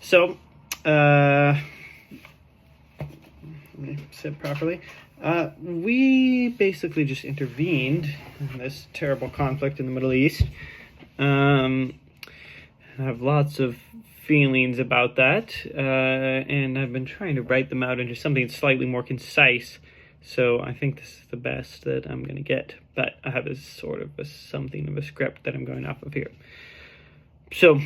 So, let me sit properly. We basically just intervened in this terrible conflict in the Middle East. I have lots of feelings about that, and I've been trying to write them out into something slightly more concise. So I think this is the best that I'm going to get, but I have something of a script that I'm going off of here. So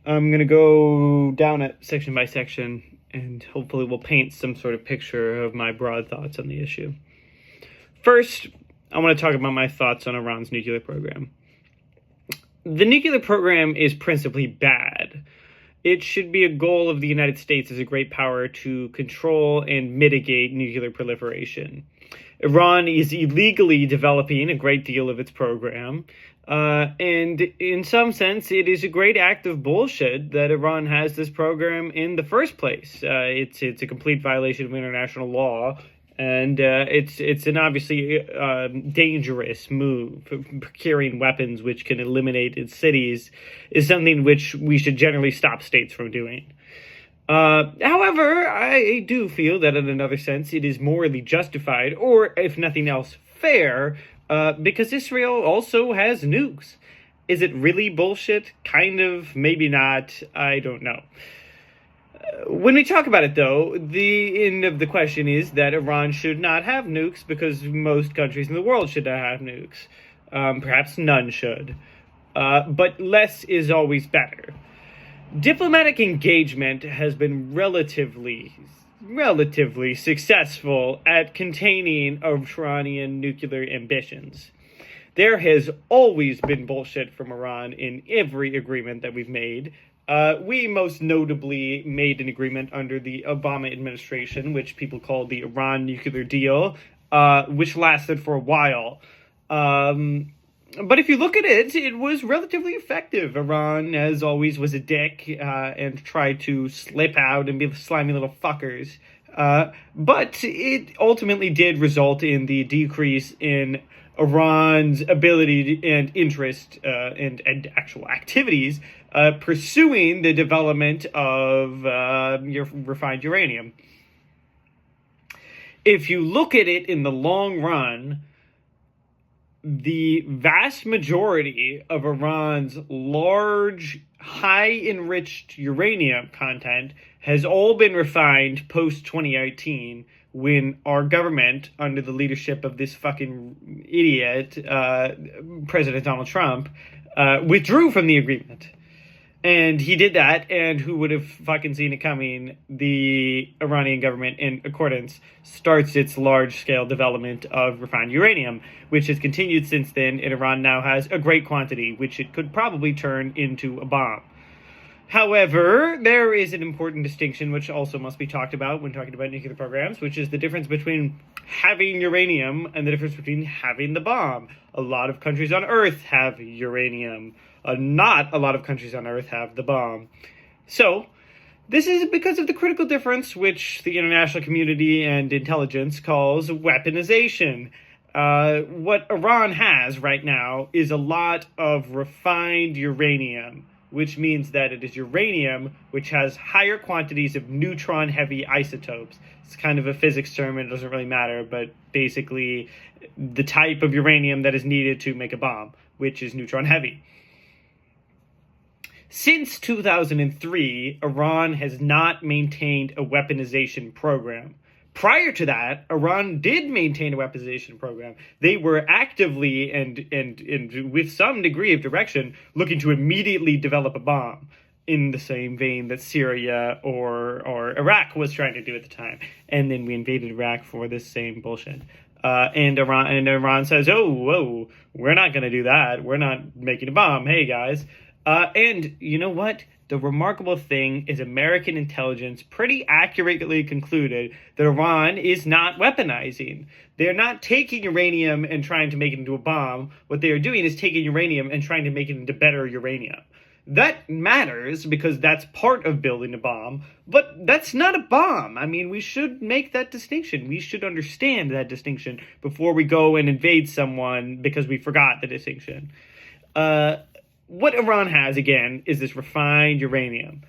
I'm going to go down it section by section, and hopefully we'll paint some sort of picture of my broad thoughts on the issue. First, I want to talk about my thoughts on Iran's nuclear program. The nuclear program is principally bad. It should be a goal of the United States as a great power to control and mitigate nuclear proliferation. Iran is illegally developing a great deal of its program, and in some sense, it is a great act of bullshit that Iran has this program in the first place. It's a complete violation of international law, and it's an obviously dangerous move. Procuring weapons which can eliminate its cities is something which we should generally stop states from doing. However, I do feel that in another sense it is morally justified, or if nothing else, fair, because Israel also has nukes. Is it really bullshit? Kind of, maybe not, I don't know. When we talk about it, though, the end of the question is that Iran should not have nukes because most countries in the world should not have nukes. Perhaps none should. But less is always better. Diplomatic engagement has been relatively successful at containing Iranian nuclear ambitions. There has always been bullshit from Iran in every agreement that we've made. We most notably made an agreement under the Obama administration, which people call the Iran nuclear deal, which lasted for a while. But if you look at it, it was relatively effective. Iran, as always, was a dick and tried to slip out and be slimy little fuckers. But it ultimately did result in the decrease in Iran's ability and interest and actual activities pursuing the development of refined uranium. If you look at it in the long run, the vast majority of Iran's large, high-enriched uranium content has all been refined post-2018 when our government, under the leadership of this fucking idiot, President Donald Trump, withdrew from the agreement. And he did that, and who would have fucking seen it coming? The Iranian government, in accordance, starts its large-scale development of refined uranium, which has continued since then, and Iran now has a great quantity, which it could probably turn into a bomb. However, there is an important distinction which also must be talked about when talking about nuclear programs, which is the difference between having uranium and the difference between having the bomb. A lot of countries on Earth have uranium. Not a lot of countries on Earth have the bomb. So, this is because of the critical difference which the international community and intelligence calls weaponization. What Iran has right now is a lot of refined uranium, which means that it is uranium which has higher quantities of neutron-heavy isotopes. It's kind of a physics term, and it doesn't really matter, but basically the type of uranium that is needed to make a bomb, which is neutron-heavy. Since 2003, Iran has not maintained a weaponization program. Prior to that, Iran did maintain a weaponization program. They were actively and with some degree of direction looking to immediately develop a bomb, in the same vein that Syria or Iraq was trying to do at the time. And then we invaded Iraq for this same bullshit. And Iran says, oh, whoa, we're not going to do that. We're not making a bomb. Hey, guys. And you know what? The remarkable thing is American intelligence pretty accurately concluded that Iran is not weaponizing. They're not taking uranium and trying to make it into a bomb. What they are doing is taking uranium and trying to make it into better uranium. That matters because that's part of building a bomb, but that's not a bomb. I mean, we should make that distinction. We should understand that distinction before we go and invade someone because we forgot the distinction. What Iran has, again, is this refined uranium.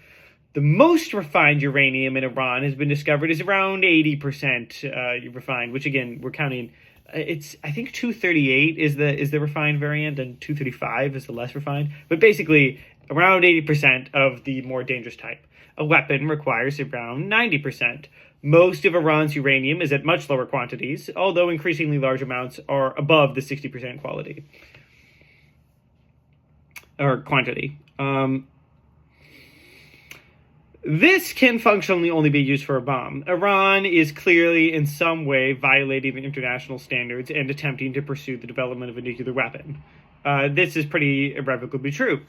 The most refined uranium in Iran has been discovered is around 80% refined, which again, we're counting. It's, I think 238 is the refined variant and 235 is the less refined. But basically, around 80% of the more dangerous type. A weapon requires around 90%. Most of Iran's uranium is at much lower quantities, although increasingly large amounts are above the 60% quality. Or quantity. This can functionally only be used for a bomb. Iran is clearly in some way violating the international standards and attempting to pursue the development of a nuclear weapon. This is pretty irrevocably true.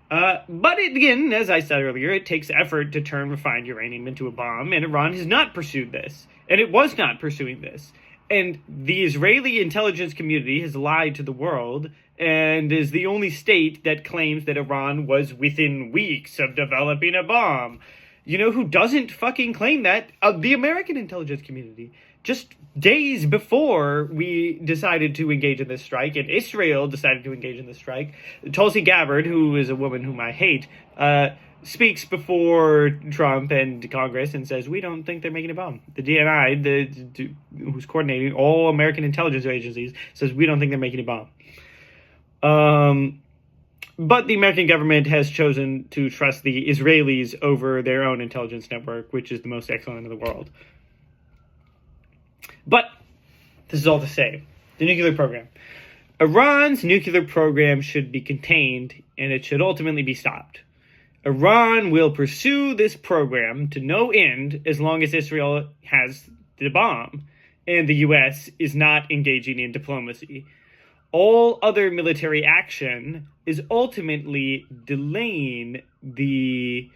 But again, as I said earlier, it takes effort to turn refined uranium into a bomb, and Iran has not pursued this. And it was not pursuing this. And the Israeli intelligence community has lied to the world and is the only state that claims that Iran was within weeks of developing a bomb. You know who doesn't fucking claim that? The American intelligence community. Just days before we decided to engage in this strike, and Israel decided to engage in this strike, Tulsi Gabbard, who is a woman whom I hate, speaks before Trump and Congress and says, we don't think they're making a bomb. The DNI, who's coordinating all American intelligence agencies, says we don't think they're making a bomb. But the American government has chosen to trust the Israelis over their own intelligence network, which is the most excellent in the world. But this is all to say, the nuclear program. Iran's nuclear program should be contained, and it should ultimately be stopped. Iran will pursue this program to no end as long as Israel has the bomb, and the U.S. is not engaging in diplomacy. All other military action is ultimately delaying the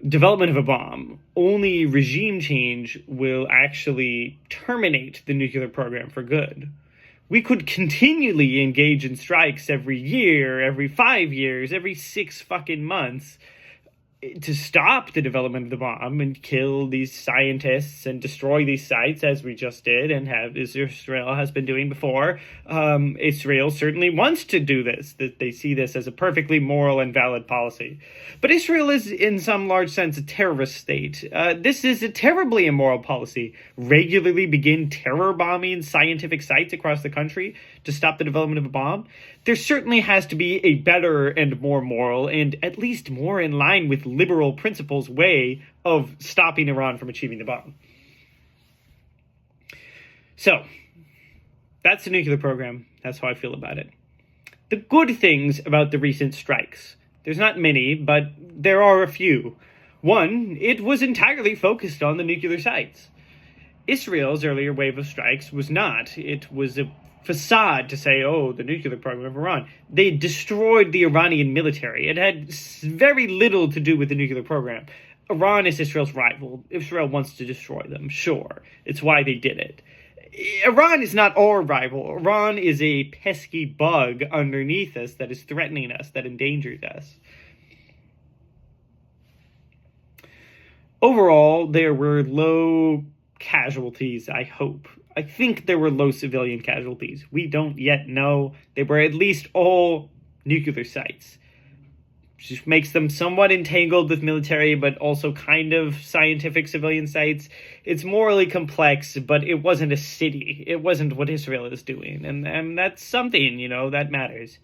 development of a bomb. Only regime change will actually terminate the nuclear program for good. We could continually engage in strikes every year, every 5 years, every 6 fucking months to stop the development of the bomb and kill these scientists and destroy these sites, as we just did and as Israel has been doing before. Israel certainly wants to do this. That they see this as a perfectly moral and valid policy. But Israel is, in some large sense, a terrorist state. This is a terribly immoral policy. Regularly begin terror bombing scientific sites across the country to stop the development of a bomb. There certainly has to be a better and more moral and at least more in line with liberal principles way of stopping Iran from achieving the bomb. So, that's the nuclear program. That's how I feel about it. The good things about the recent strikes. There's not many, but there are a few. One, it was entirely focused on the nuclear sites. Israel's earlier wave of strikes was not. It was a facade to say, oh, the nuclear program of Iran. They destroyed the Iranian military. It had very little to do with the nuclear program. Iran is Israel's rival. Israel wants to destroy them, sure. It's why they did it. Iran is not our rival. Iran is a pesky bug underneath us that is threatening us, that endangers us. Overall, there were low casualties, I hope. I think there were low civilian casualties. We don't yet know. They were at least all nuclear sites. Which makes them somewhat entangled with military, but also kind of scientific civilian sites. It's morally complex, but it wasn't a city. It wasn't what Israel is doing. And that's something, that matters.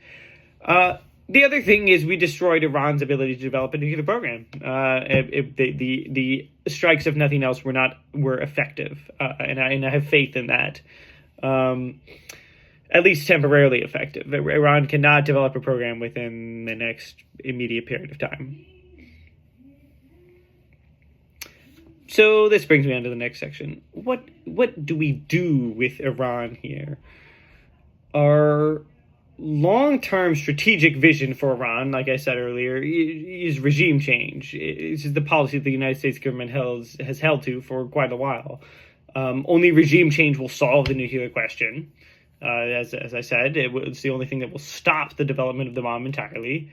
The other thing is we destroyed Iran's ability to develop a nuclear program. The strikes, if nothing else, were effective, and I have faith in that. At least temporarily effective. Iran cannot develop a program within the next immediate period of time. So this brings me on to the next section. What do we do with Iran here? Our long-term strategic vision for Iran, like I said earlier, is regime change. This is the policy that the United States government has held to for quite a while. Only regime change will solve the nuclear question. As I said, it's the only thing that will stop the development of the bomb entirely.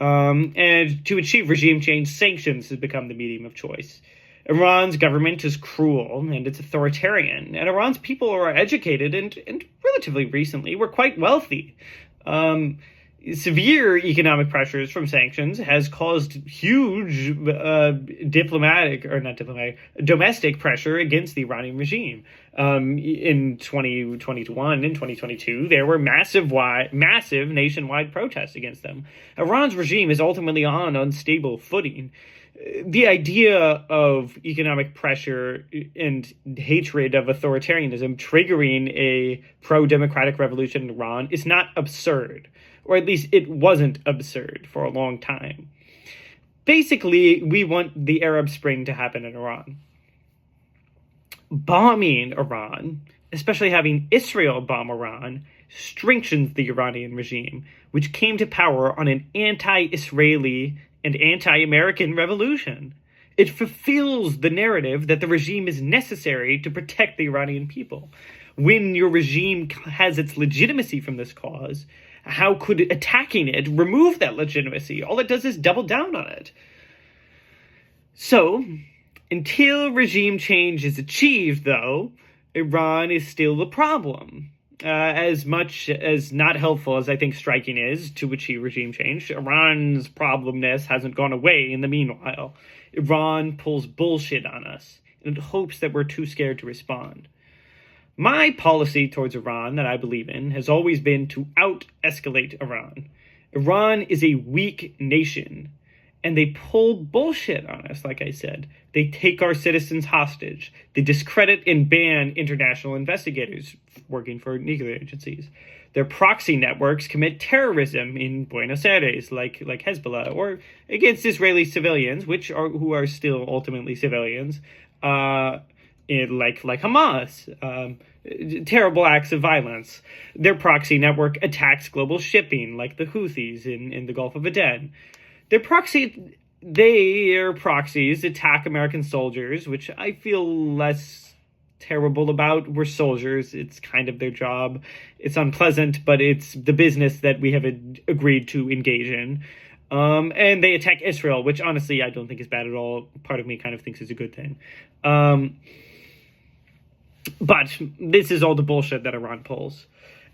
And to achieve regime change, sanctions has become the medium of choice. Iran's government is cruel and it's authoritarian, and Iran's people are educated and relatively recently were quite wealthy. Severe economic pressures from sanctions has caused huge domestic pressure against the Iranian regime. In 2021 and 2022, there were massive nationwide protests against them. Iran's regime is ultimately on unstable footing. The idea of economic pressure and hatred of authoritarianism triggering a pro-democratic revolution in Iran is not absurd. Or at least it wasn't absurd for a long time. Basically, we want the Arab Spring to happen in Iran. Bombing Iran, especially having Israel bomb Iran, strengthens the Iranian regime, which came to power on an anti-Israeli and anti-American revolution. It fulfills the narrative that the regime is necessary to protect the Iranian people. When your regime has its legitimacy from this cause, how could attacking it remove that legitimacy? All it does is double down on it. So, until regime change is achieved, though, Iran is still the problem. As much as not helpful as I think striking is to achieve regime change, Iran's problemness hasn't gone away in the meanwhile. Iran pulls bullshit on us and hopes that we're too scared to respond. My policy towards Iran that I believe in has always been to out-escalate Iran. Iran is a weak nation, and they pull bullshit on us, like I said. They take our citizens hostage. They discredit and ban international investigators working for nuclear agencies. Their proxy networks commit terrorism in Buenos Aires, like Hezbollah, or against Israeli civilians, who are still ultimately civilians, like Hamas. Terrible acts of violence. Their proxy network attacks global shipping, like the Houthis in the Gulf of Aden. Their proxies attack American soldiers, which I feel less terrible about. We're soldiers. It's kind of their job. It's unpleasant, but it's the business that we have agreed to engage in. And they attack Israel, which honestly I don't think is bad at all. Part of me kind of thinks is a good thing. But this is all the bullshit that Iran pulls.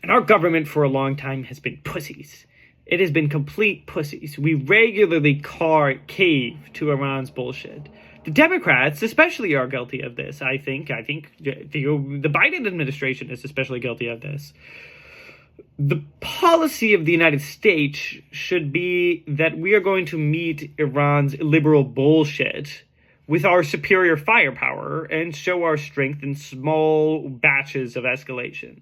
And our government for a long time has been pussies. It has been complete pussies. We regularly cave to Iran's bullshit. The Democrats especially are guilty of this, I think. I think the Biden administration is especially guilty of this. The policy of the United States should be that we are going to meet Iran's illiberal bullshit with our superior firepower and show our strength in small batches of escalation,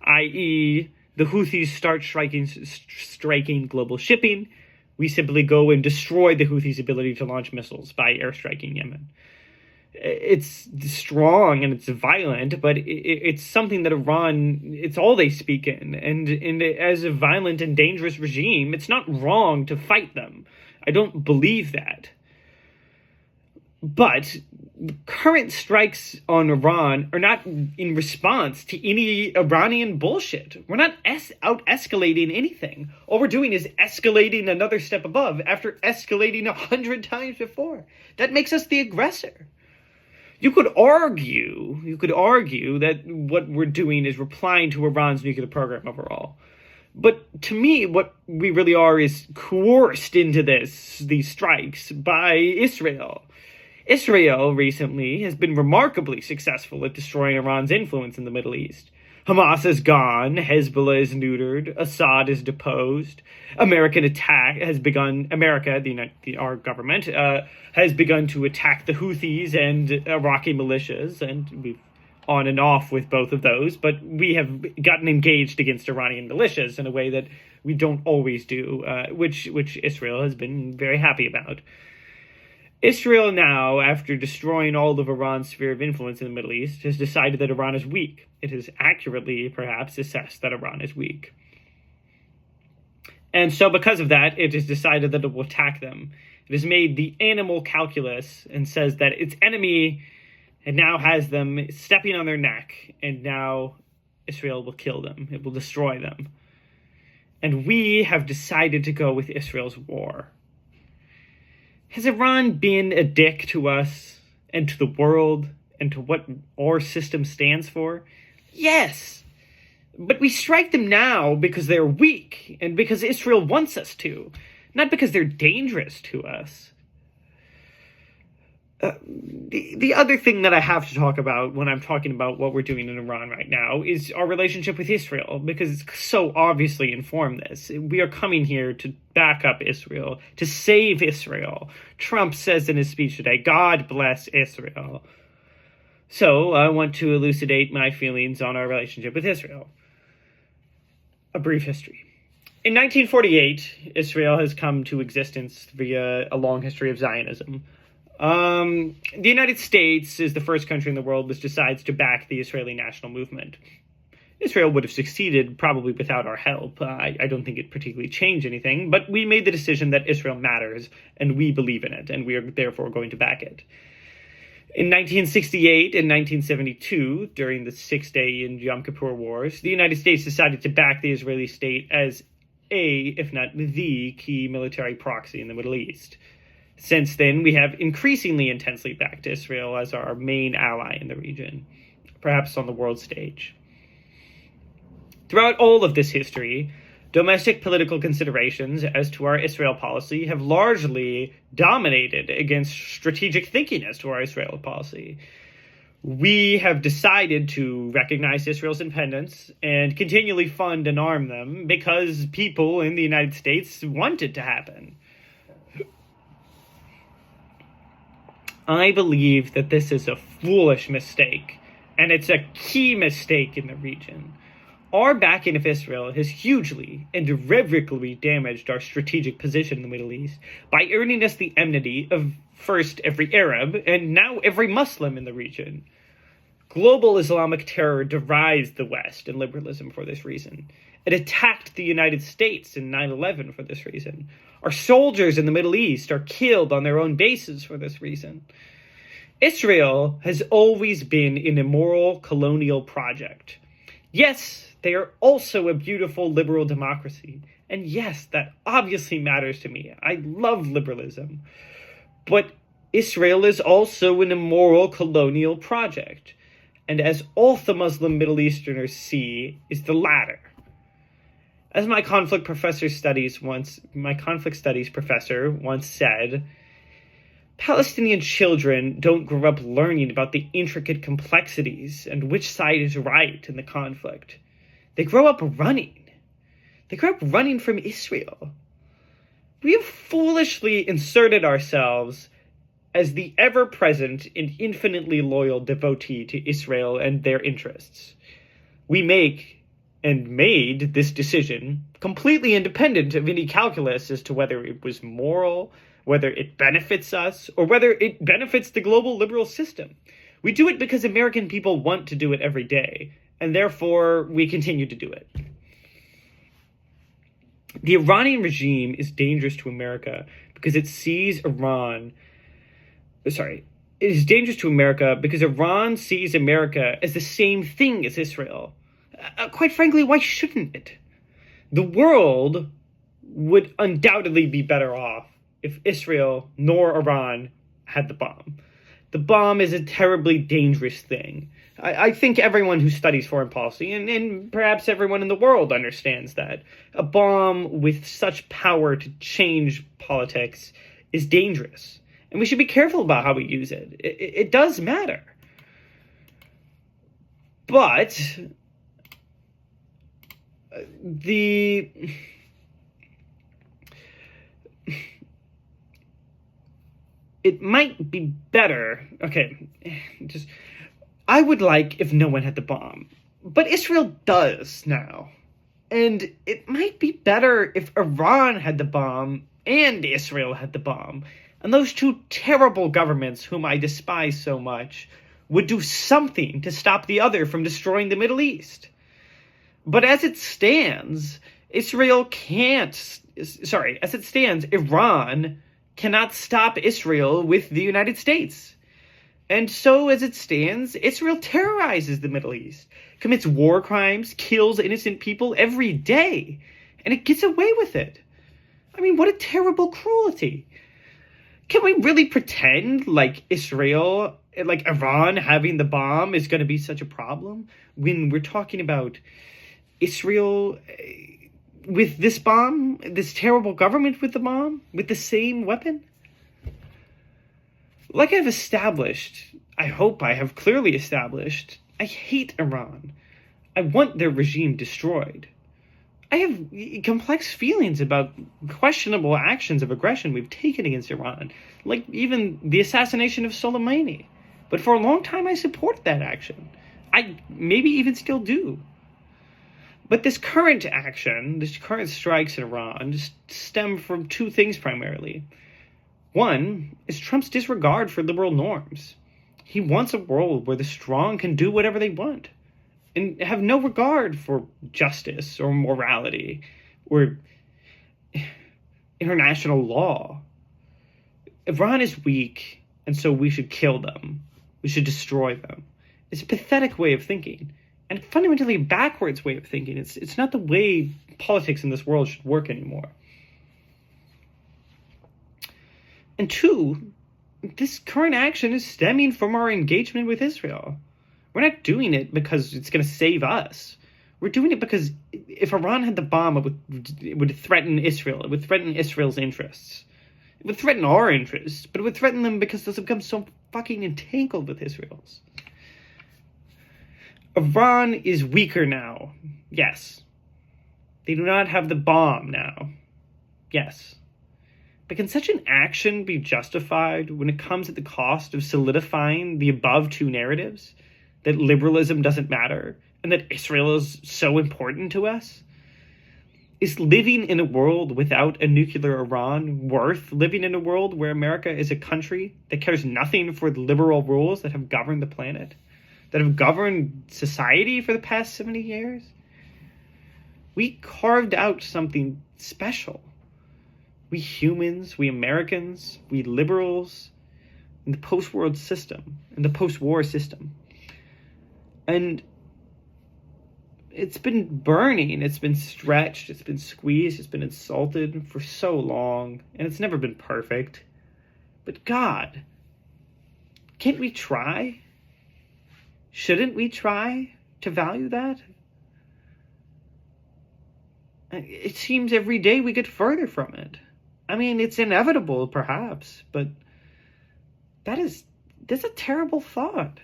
i.e., the Houthis start striking global shipping. We simply go and destroy the Houthis' ability to launch missiles by airstriking Yemen. It's strong and it's violent, but it's something that Iran, it's all they speak in. And as a violent and dangerous regime, it's not wrong to fight them. I don't believe that. But current strikes on Iran are not in response to any Iranian bullshit. We're not out-escalating anything. All we're doing is escalating another step above after escalating 100 times before. That makes us the aggressor. You could argue that what we're doing is replying to Iran's nuclear program overall. But to me, what we really are is coerced into these strikes by Israel. Israel recently has been remarkably successful at destroying Iran's influence in the Middle East. Hamas is gone, Hezbollah is neutered, Assad is deposed. America, our government, has begun to attack the Houthis and Iraqi militias, and we've on and off with both of those, but we have gotten engaged against Iranian militias in a way that we don't always do, which Israel has been very happy about. Israel now, after destroying all of Iran's sphere of influence in the Middle East, has decided that Iran is weak. It has accurately, perhaps, assessed that Iran is weak. And so because of that, it has decided that it will attack them. It has made the animal calculus and says that its enemy now has them stepping on their neck, and now Israel will kill them. It will destroy them. And we have decided to go with Israel's war. Has Iran been a dick to us and to the world and to what our system stands for? Yes. But we strike them now because they're weak and because Israel wants us to, not because they're dangerous to us. The other thing that I have to talk about when I'm talking about what we're doing in Iran right now is our relationship with Israel, because it's so obviously informed this. We are coming here to back up Israel, to save Israel. Trump says in his speech today, God bless Israel. So I want to elucidate my feelings on our relationship with Israel. A brief history. In 1948, Israel has come to existence via a long history of Zionism. The United States is the first country in the world which decides to back the Israeli national movement. Israel would have succeeded probably without our help. I don't think it particularly changed anything, but we made the decision that Israel matters, and we believe in it, and we are therefore going to back it. In 1968 and 1972, during the Six-Day and Yom Kippur Wars, the United States decided to back the Israeli state as if not the key military proxy in the Middle East. Since then, we have increasingly intensely backed Israel as our main ally in the region, perhaps on the world stage. Throughout all of this history, domestic political considerations as to our Israel policy have largely dominated against strategic thinking as to our Israel policy. We have decided to recognize Israel's independence and continually fund and arm them because people in the United States want it to happen. I believe that this is a foolish mistake, and it's a key mistake in the region. Our backing of Israel has hugely and irrevocably damaged our strategic position in the Middle East by earning us the enmity of first every Arab and now every Muslim in the region. Global Islamic terror derides the West and liberalism for this reason. It attacked the United States in 9/11 for this reason. Our soldiers in the Middle East are killed on their own bases for this reason. Israel has always been an immoral colonial project. Yes, they are also a beautiful liberal democracy. And yes, that obviously matters to me. I love liberalism. But Israel is also an immoral colonial project. And as all the Muslim Middle Easterners see, is the latter. As my conflict studies professor once said, Palestinian children don't grow up learning about the intricate complexities and which side is right in the conflict. They grow up running. They grew up running from Israel. We have foolishly inserted ourselves as the ever-present and infinitely loyal devotee to Israel and their interests. We made this decision completely independent of any calculus as to whether it was moral, whether it benefits us, or whether it benefits the global liberal system. We do it because American people want to do it every day, and therefore we continue to do it. The Iranian regime is dangerous to America because it sees Iran sees America as the same thing as Israel. Quite frankly, why shouldn't it? The world would undoubtedly be better off if Israel nor Iran had the bomb. The bomb is a terribly dangerous thing. I think everyone who studies foreign policy, and perhaps everyone in the world, understands that. A bomb with such power to change politics is dangerous. And we should be careful about how we use it. It does matter. But it might be better. Okay, I would like if no one had the bomb. But Israel does now. And it might be better if Iran had the bomb and Israel had the bomb. And those two terrible governments, whom I despise so much, would do something to stop the other from destroying the Middle East. But as it stands, Iran cannot stop Israel with the United States. And so, as it stands, Israel terrorizes the Middle East, commits war crimes, kills innocent people every day, and it gets away with it. I mean, what a terrible cruelty. Can we really pretend like Iran having the bomb is going to be such a problem when we're talking about Israel with this bomb, this terrible government with the bomb, with the same weapon? Like I've established, I hope I have clearly established, I hate Iran. I want their regime destroyed. I have complex feelings about questionable actions of aggression we've taken against Iran, like even the assassination of Soleimani. But for a long time, I supported that action. I maybe even still do. But this current action, these current strikes in Iran, just stem from two things primarily. One is Trump's disregard for liberal norms. He wants a world where the strong can do whatever they want and have no regard for justice or morality or international law. Iran is weak, and so we should kill them. We should destroy them. It's a pathetic way of thinking, and fundamentally a backwards way of thinking. It's not the way politics in this world should work anymore. And two, this current action is stemming from our engagement with Israel. We're not doing it because it's going to save us. We're doing it because if Iran had the bomb, it would threaten Israel. It would threaten Israel's interests. It would threaten our interests, but it would threaten them because those have become so fucking entangled with Israel's. Iran is weaker now. Yes. They do not have the bomb now. Yes. But can such an action be justified when it comes at the cost of solidifying the above two narratives? That liberalism doesn't matter and that Israel is so important to us? Is living in a world without a nuclear Iran worth living in a world where America is a country that cares nothing for the liberal rules that have governed the planet, that have governed society for the past 70 years? We carved out something special. We humans, we Americans, we liberals, in the post-war system, And it's been burning, it's been stretched, it's been squeezed, it's been insulted for so long, and it's never been perfect. But God, can't we try? Shouldn't we try to value that? It seems every day we get further from it. I mean, it's inevitable, perhaps, but that's a terrible thought.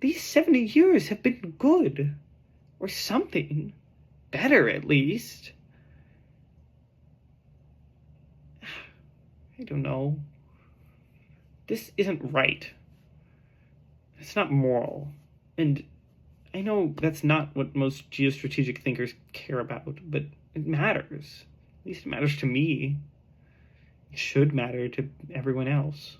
These 70 years have been good, or something, better at least. I don't know. This isn't right. It's not moral. And I know that's not what most geostrategic thinkers care about, but it matters. At least it matters to me. It should matter to everyone else.